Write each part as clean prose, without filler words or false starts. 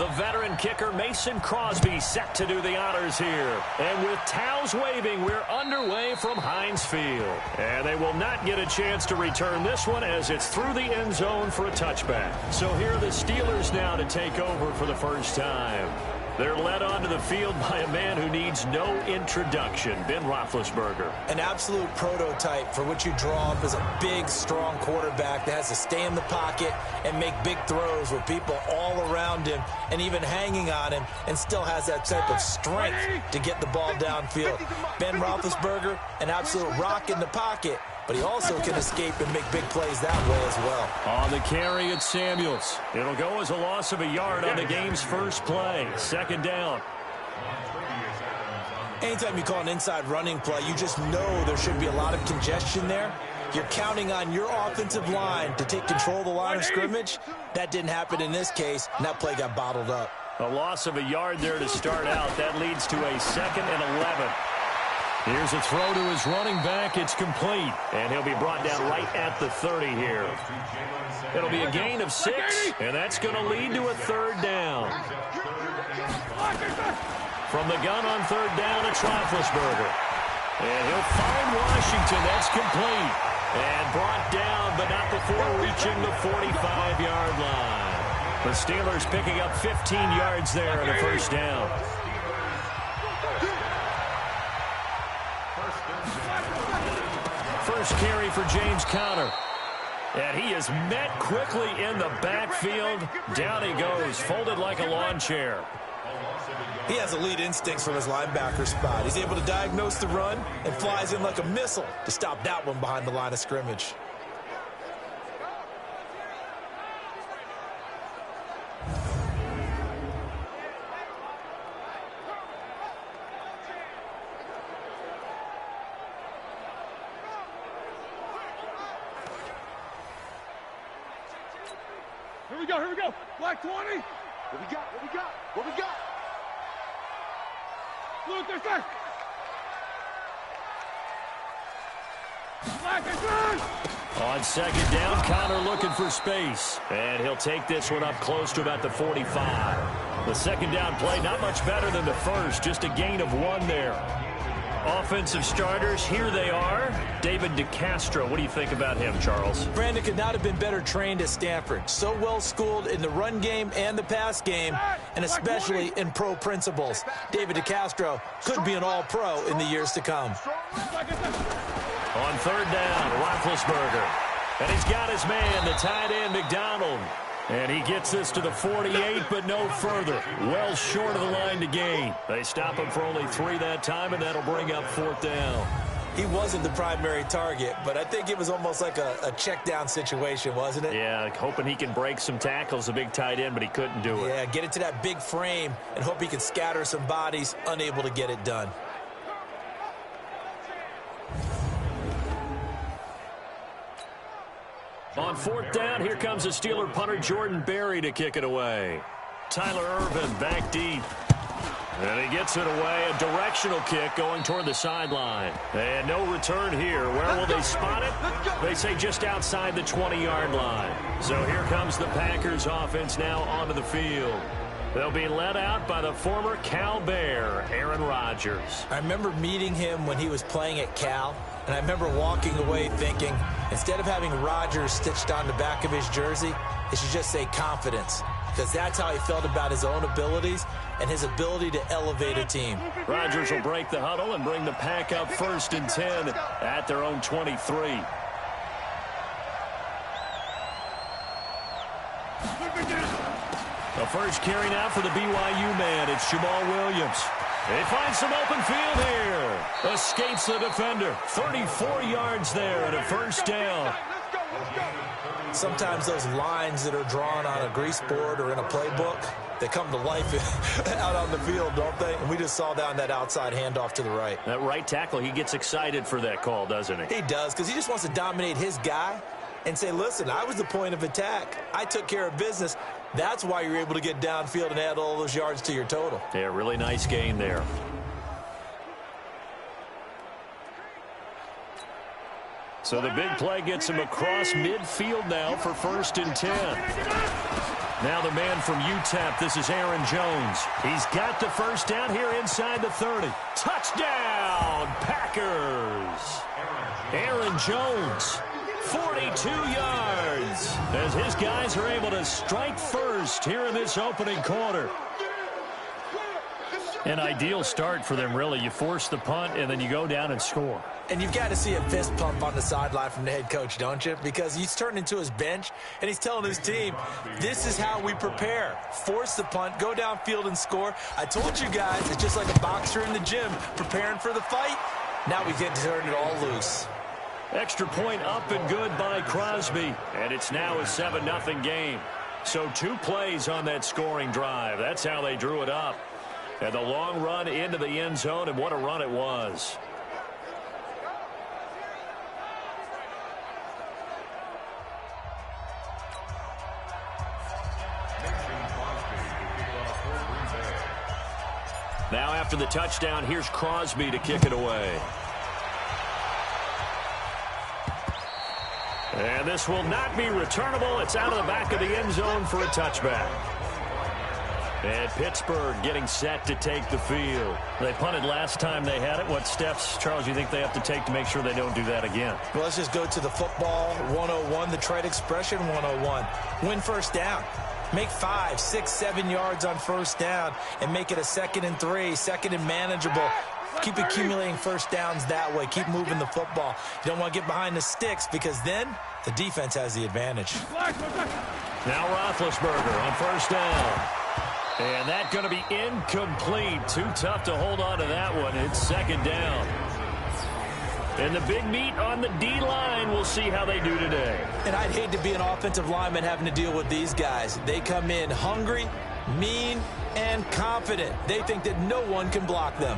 The veteran kicker Mason Crosby set to do the honors here. And with towels waving, we're underway from Heinz Field. And they will not get a chance to return this one as it's through the end zone for a touchback. So here are the Steelers now to take over for the first time. They're led onto the field by a man who needs no introduction, Ben Roethlisberger. An absolute prototype for what you draw up as a big, strong quarterback that has to stay in the pocket and make big throws with people all around him and even hanging on him, and still has that type of strength to get the ball downfield. Ben Roethlisberger, an absolute rock in the pocket, but he also can escape and make big plays that way as well. On the carry, it's Samuels. It'll go as a loss of a yard on the game's first play. Second down. Anytime you call an inside running play, you just know there should be a lot of congestion there. You're counting on your offensive line to take control of the line of scrimmage. That didn't happen in this case, and that play got bottled up. A loss of a yard there to start out. That leads to a 2nd and 11. Here's a throw to his running back. It's complete. And he'll be brought down right at the 30 here. It'll be a gain of 6, and that's going to lead to a 3rd down. From the gun on 3rd down, it's Roethlisberger. And he'll find Washington. That's complete. And brought down, but not before reaching the 45-yard line. The Steelers picking up 15 yards there on a 1st down. First carry for James Conner. And he is met quickly in the backfield. Down he goes, folded like a lawn chair. He has elite instincts from his linebacker spot. He's able to diagnose the run and flies in like a missile to stop that one behind the line of scrimmage. Here we go. Black 20. What we got? Look, there's that. Black is good. On 2nd down, Conner looking for space. And he'll take this one up close to about the 45. The 2nd down play, not much better than the first. Just a gain of 1 there. Offensive starters, here they are. David DeCastro, what do you think about him, Charles? Brandon could not have been better trained at Stanford. So well schooled in the run game and the pass game, and especially in pro principles. David DeCastro could be an all-pro in the years to come. On 3rd down, Roethlisberger. And he's got his man, the tight end, McDonald. And he gets this to the 48, but no further. Well short of the line to gain. They stop him for only 3 that time, and that'll bring up 4th down. He wasn't the primary target, but I think it was almost like a check down situation, wasn't it? Yeah, hoping he can break some tackles, a big tight end, but he couldn't do it. Yeah, get it to that big frame and hope he can scatter some bodies, unable to get it done. On 4th down, here comes the Steeler punter Jordan Berry to kick it away. Tyler Ervin back deep. And he gets it away. A directional kick going toward the sideline. And no return here. Where will they spot it? They say just outside the 20-yard line. So here comes the Packers offense now onto the field. They'll be led out by the former Cal Bear, Aaron Rodgers. I remember meeting him when he was playing at Cal, and I remember walking away thinking, instead of having Rodgers stitched on the back of his jersey, it should just say confidence, because that's how he felt about his own abilities and his ability to elevate a team. Rodgers will break the huddle and bring the Pack up 1st and 10 at their own 23. The first carry now for the BYU man. It's Jamal Williams. They find some open field here. Escapes the defender. 34 yards there and a 1st down. Sometimes those lines that are drawn on a grease board or in a playbook, they come to life out on the field, don't they? And we just saw down that outside handoff to the right. That right tackle, he gets excited for that call, doesn't he? He does, because he just wants to dominate his guy and say, listen, I was the point of attack. I took care of business. That's why you're able to get downfield and add all those yards to your total. Yeah, really nice gain there. So the big play gets him across midfield now for 1st and 10. Now the man from UTEP, this is Aaron Jones. He's got the first down here inside the 30. Touchdown, Packers! Aaron Jones, 42 yards, as his guys are able to strike first here in this opening quarter. An ideal start for them, really. You force the punt, and then you go down and score. And you've got to see a fist pump on the sideline from the head coach, don't you? Because he's turned into his bench, and he's telling his team, this is how we prepare. Force the punt, go downfield and score. I told you guys, it's just like a boxer in the gym preparing for the fight. Now we get to turn it all loose. Extra point up and good by Crosby, and it's now a 7-0 game. So 2 plays on that scoring drive. That's how they drew it up. And the long run into the end zone, and what a run it was. Now after the touchdown, here's Crosby to kick it away. And this will not be returnable. It's out of the back of the end zone for a touchback. And Pittsburgh getting set to take the field. They punted last time they had it. What steps, Charles, do you think they have to take to make sure they don't do that again? Well, let's just go to the football 101, the trade expression 101. Win first down. Make 5, 6, 7 yards on first down and make it a 2nd and 3, 2nd and manageable. Keep accumulating first downs that way. Keep moving the football. You don't want to get behind the sticks because then the defense has the advantage. Now Roethlisberger on first down. And that's going to be incomplete. Too tough to hold on to that one. It's 2nd down. And the big meat on the D-line, we'll see how they do today. And I'd hate to be an offensive lineman having to deal with these guys. They come in hungry, mean, and confident. They think that no one can block them.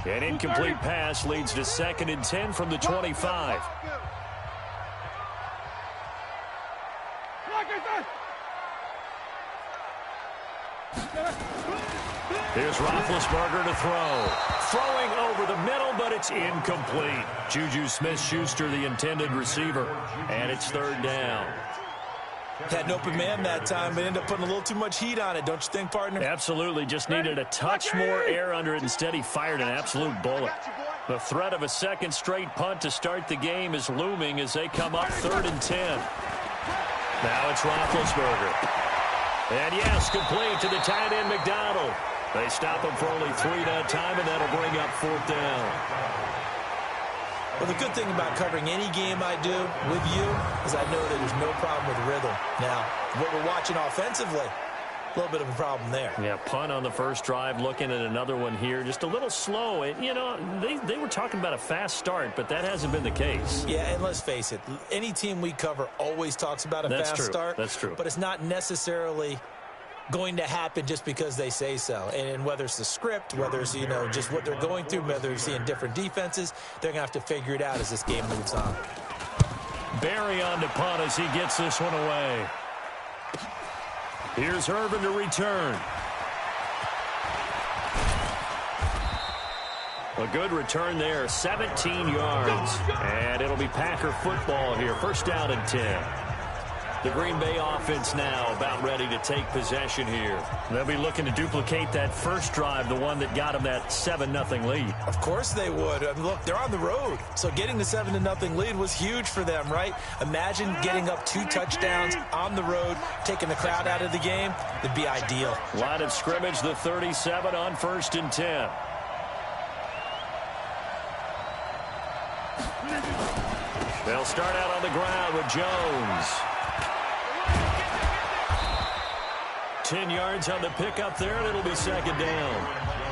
An incomplete pass leads to 2nd and 10 from the 25. Here's Roethlisberger to throw. Throwing over the middle, but it's incomplete. Juju Smith-Schuster, the intended receiver. And it's 3rd down. Had an open man that time, but ended up putting a little too much heat on it, don't you think, partner? Absolutely. Just needed a touch more air under it. Instead, he fired an absolute bullet. The threat of a 2nd straight punt to start the game is looming as they come up 3rd and 10. Now it's Roethlisberger. And yes, complete to the tight end, McDonald. They stop him for only 3 that time, and that'll bring up 4th down. Well, the good thing about covering any game I do with you is I know that there's no problem with rhythm. Now, what we're watching offensively, a little bit of a problem there. Yeah, punt on the first drive, looking at another one here. Just a little slow. You know, they were talking about a fast start, but that hasn't been the case. Yeah, and let's face it, any team we cover always talks about a fast start. That's true. But it's not necessarily going to happen just because they say so. And whether it's the script, whether it's, you know, just what they're going through, whether they're seeing different defenses, they're going to have to figure it out as this game moves on. Barry on to punt as he gets this one away. Here's Irvin to return. A good return there, 17 yards. And it'll be Packer football here, 1st down and 10. The Green Bay offense now about ready to take possession here. They'll be looking to duplicate that first drive, the one that got them that 7-0 lead. Of course they would. I mean, look, they're on the road. So getting the 7-0 lead was huge for them, right? Imagine getting up 2 touchdowns on the road, taking the crowd out of the game. It'd be ideal. Line of scrimmage, the 37 on 1st and 10. They'll start out on the ground with Jones. 10 yards on the pickup there, and it'll be 2nd down.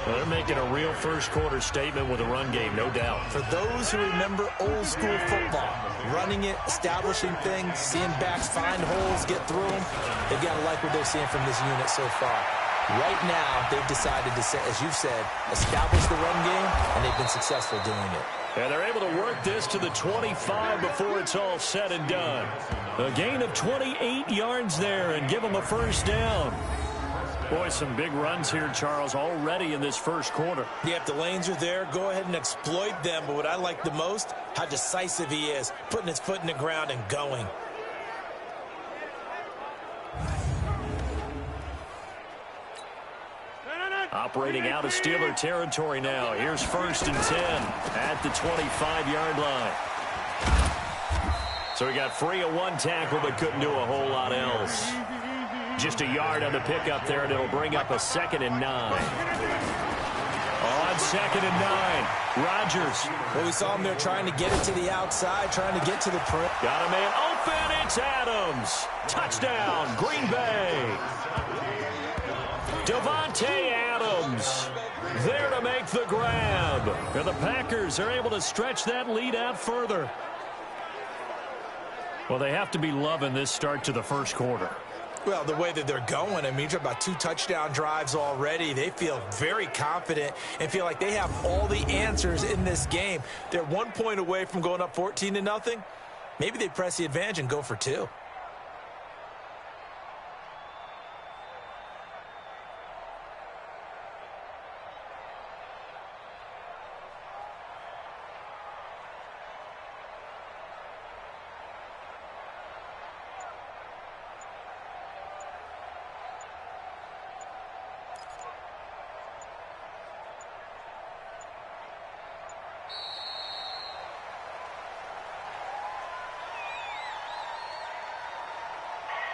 Well, they're making a real first-quarter statement with a run game, no doubt. For those who remember old-school football, running it, establishing things, seeing backs find holes, get through them, they've got to like what they're seeing from this unit so far. Right now, they've decided to, as you've said, establish the run game, and they've been successful doing it. And they're able to work get this to the 25 before it's all said and done. A gain of 28 yards there and give them a first down. Boy, some big runs here, Charles, already in this first quarter. Yeah, if the lanes are there, go ahead and exploit them. But what I like the most, how decisive he is, putting his foot in the ground and going. Operating out of Steeler territory now. Here's 1st and 10 at the 25-yard line. So he got free of one tackle but couldn't do a whole lot else. Just a yard on the pickup there, and it'll bring up a 2nd and 9. On 2nd and 9, Rodgers. Well, we saw him there trying to get it to the outside, trying to get to the perimeter. Got a man open. It's Adams. Touchdown, Green Bay. Devontae Adams there to make the grab. And the Packers are able to stretch that lead out further. Well, they have to be loving this start to the first quarter. Well, the way that they're going, I mean, you're about 2 touchdown drives already. They feel very confident and feel like they have all the answers in this game. They're 1 point away from going up 14-0. Maybe they press the advantage and go for 2.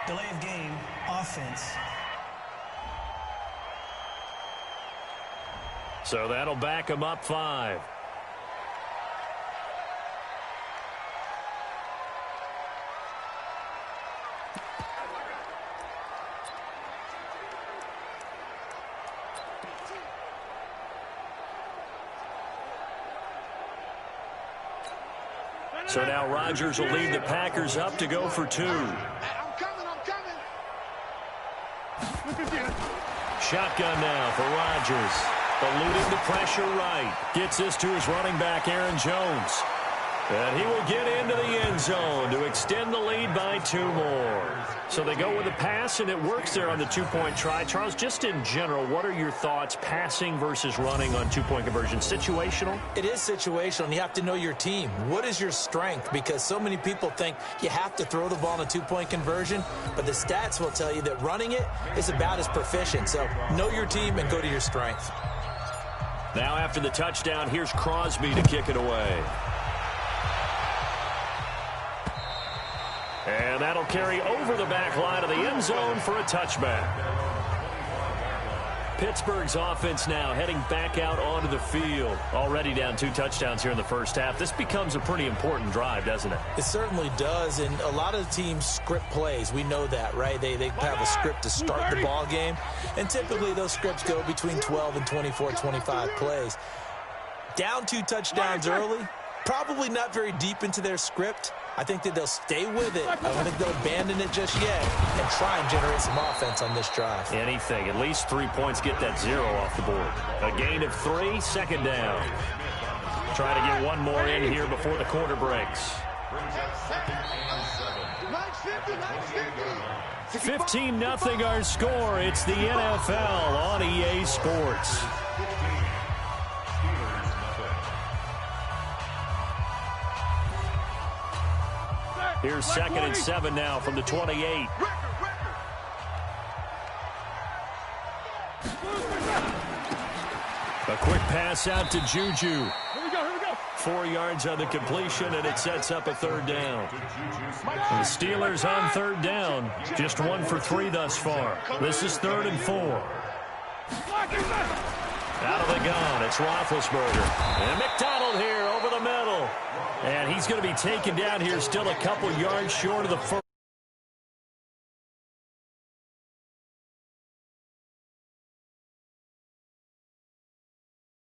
Delay of game, offense. So that'll back them up 5. So now Rodgers will lead the Packers up to go for 2. Shotgun now for Rodgers. Eluding the pressure right. Gets this to his running back, Aaron Jones. And he will get into the end zone to extend the lead by 2 more. So they go with a pass, and it works there on the 2-point try. Charles, just in general, what are your thoughts passing versus running on 2-point conversion? Situational? It is situational, and you have to know your team. What is your strength? Because so many people think you have to throw the ball in a 2-point conversion, but the stats will tell you that running it is about as proficient. So know your team and go to your strength. Now after the touchdown, here's Crosby to kick it away. And that'll carry over the back line of the end zone for a touchback. Pittsburgh's offense now heading back out onto the field. Already down 2 touchdowns here in the first half. This becomes a pretty important drive, doesn't it? It certainly does, and a lot of teams script plays. We know that, right? They have a script to start the ball game, and typically those scripts go between 12 and 24, 25 plays. Down 2 touchdowns early, probably not very deep into their script. I think that they'll stay with it. I don't think they'll abandon it just yet and try and generate some offense on this drive. Anything. At least 3 points, get that 0 off the board. A gain of 3, 2nd down. Trying to get 1 more in here before the quarter breaks. 15-0 our score. It's the NFL on EA Sports. Here's 2nd and 7 now from the 28. A quick pass out to Juju. Here we go. 4 yards on the completion, and it sets up a 3rd down. The Steelers on 3rd down. Just 1 for 3 thus far. This is 3rd and 4. Out of the gun, it's Roethlisberger. And McDonald here over the middle. And he's going to be taken down here, still a couple yards short of the first.